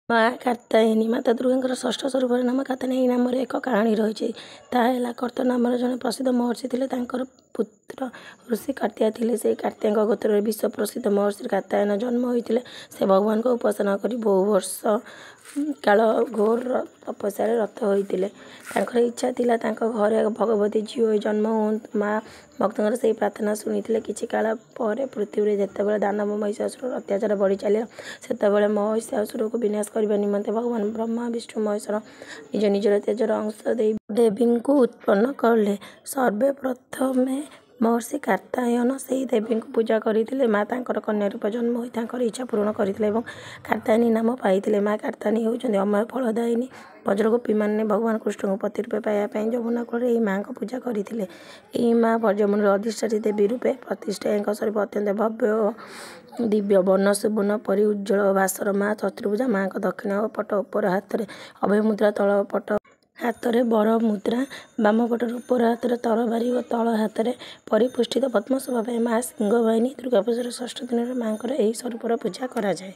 माँ कात्यायनी माता दुर्गा षष्ठ स्वरूप नाम कात्यायनी नाम एक कहानी रही है। कर्त नाम जड़े प्रसिद्ध महर्षि थे पुत्र ऋषि कार्तिया थे। से कार्तिया गोत्र विश्व प्रसिद्ध महर्षि कात्यायन जन्म होते से भगवान को उपासना कर बहु वर्ष काल घोर तपस्या रत होते। इच्छा थी घरे भगवती झील जन्म हो। माँ भक्त से प्रार्थना शुणी किसी काल पर पृथ्वी जिते दानव महिषासुर अत्याचार बढ़ी चलिए से महिषासुर को विनाश करने निमंते भगवान ब्रह्मा विष्णु महेश्वर निज निजर तेजर अंश देवी को उत्पन्न कले। सर्वप्रथमे महर्षि कात्यायन से देवी को पूजा करते। माँ तांकर कन्या रूप जन्म हो इच्छा पूर्ण करते कात्यायनी नाम पाई। माँ कात्यायनी होती अमय फलदायिनी। वज्रगोपी मैंने भगवान कृष्ण को पति रूपे पाइबा जमुना कूल माँ को पूजा करते। यही माँ ब्रजमुनि अधिष्ठात्री देवी रूपे प्रतिष्ठा। एक स्वरूप अत्यंत भव्य दिव्य वन सुबर्ण परि उज्ज्वल भास्वर। माँ चतुर्भुजा। माँ को दक्षिण पट उपर हाथ में अभय मुद्रा तल पट हाथ में बर मुद्रा बाम पटर उपर हाथ में तरबारी और तल हाथ में परिपुष्टित पद्म शोभा। माँ सिंह वाहिनी दुर्गा पूजार षष्ठ दिन माँ यही स्वरूपर पूजा कराए।